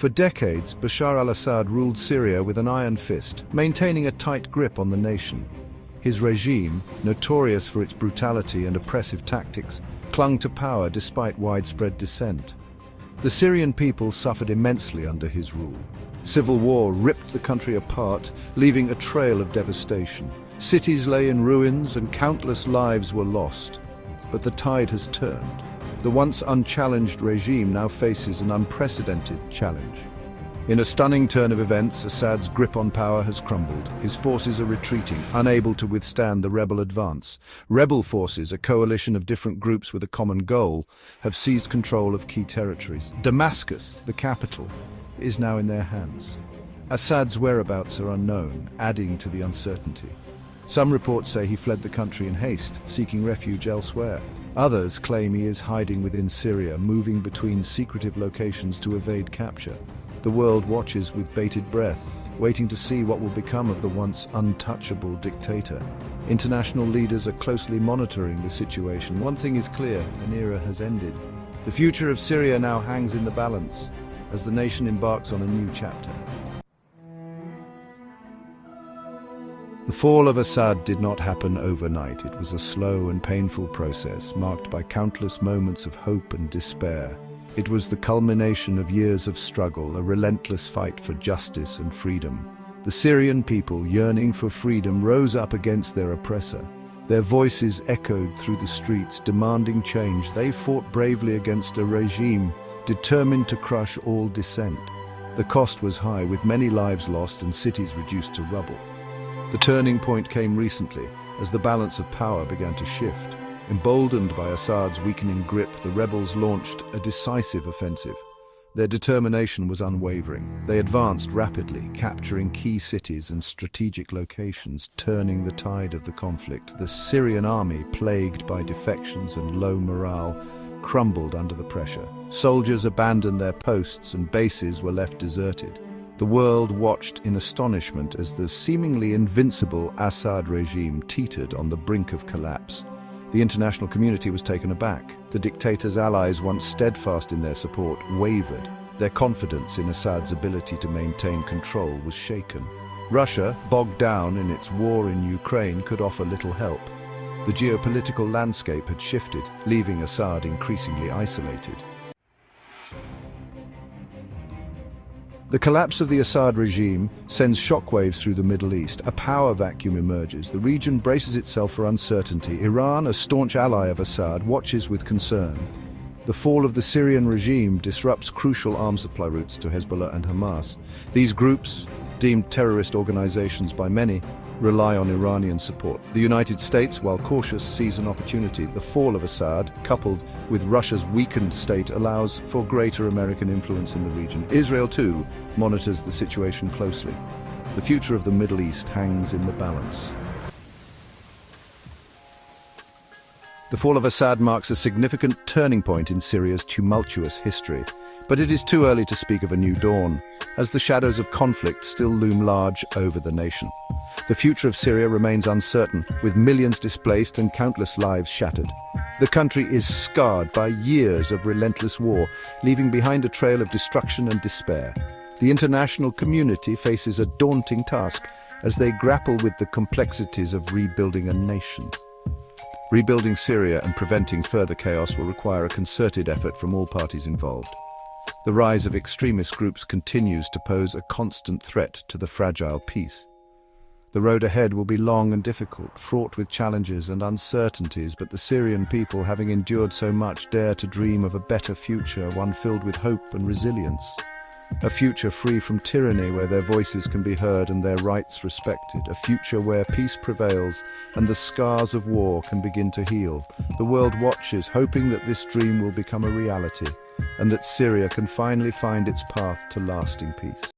For decades, Bashar al-Assad ruled Syria with an iron fist, maintaining a tight grip on the nation. His regime, notorious for its brutality and oppressive tactics, clung to power despite widespread dissent. The Syrian people suffered immensely under his rule. Civil war ripped the country apart, leaving a trail of devastation. Cities lay in ruins and countless lives were lost. But the tide has turned. The once unchallenged regime now faces an unprecedented challenge. In a stunning turn of events, Assad's grip on power has crumbled. His forces are retreating, unable to withstand the rebel advance. Rebel forces, a coalition of different groups with a common goal, have seized control of key territories. Damascus, the capital, is now in their hands. Assad's whereabouts are unknown, adding to the uncertainty. Some reports say he fled the country in haste, seeking refuge elsewhere. Others claim he is hiding within Syria, moving between secretive locations to evade capture. The world watches with bated breath, waiting to see what will become of the once untouchable dictator. International leaders are closely monitoring the situation. One thing is clear, an era has ended. The future of Syria now hangs in the balance, as the nation embarks on a new chapter. The fall of Assad did not happen overnight. It was a slow and painful process, marked by countless moments of hope and despair. It was the culmination of years of struggle, a relentless fight for justice and freedom. The Syrian people, yearning for freedom, rose up against their oppressor. Their voices echoed through the streets, demanding change. They fought bravely against a regime determined to crush all dissent. The cost was high, with many lives lost and cities reduced to rubble. The turning point came recently, as the balance of power began to shift. Emboldened by Assad's weakening grip, the rebels launched a decisive offensive. Their determination was unwavering. They advanced rapidly, capturing key cities and strategic locations, turning the tide of the conflict. The Syrian army, plagued by defections and low morale, crumbled under the pressure. Soldiers abandoned their posts and bases were left deserted. The world watched in astonishment as the seemingly invincible Assad regime teetered on the brink of collapse. The international community was taken aback. The dictator's allies, once steadfast in their support, wavered. Their confidence in Assad's ability to maintain control was shaken. Russia, bogged down in its war in Ukraine, could offer little help. The geopolitical landscape had shifted, leaving Assad increasingly isolated. The collapse of the Assad regime sends shockwaves through the Middle East. A power vacuum emerges. The region braces itself for uncertainty. Iran, a staunch ally of Assad, watches with concern. The fall of the Syrian regime disrupts crucial arms supply routes to Hezbollah and Hamas. These groups, deemed terrorist organizations by many, rely on Iranian support. The United States, while cautious, sees an opportunity. The fall of Assad, coupled with Russia's weakened state, allows for greater American influence in the region. Israel, too, monitors the situation closely. The future of the Middle East hangs in the balance. The fall of Assad marks a significant turning point in Syria's tumultuous history. But it is too early to speak of a new dawn, as the shadows of conflict still loom large over the nation. The future of Syria remains uncertain, with millions displaced and countless lives shattered. The country is scarred by years of relentless war, leaving behind a trail of destruction and despair. The international community faces a daunting task as they grapple with the complexities of rebuilding a nation. Rebuilding Syria and preventing further chaos will require a concerted effort from all parties involved. The rise of extremist groups continues to pose a constant threat to the fragile peace. The road ahead will be long and difficult, fraught with challenges and uncertainties, but the Syrian people, having endured so much, dare to dream of a better future, one filled with hope and resilience. A future free from tyranny, where their voices can be heard and their rights respected. A future where peace prevails and the scars of war can begin to heal. The world watches, hoping that this dream will become a reality, and that Syria can finally find its path to lasting peace.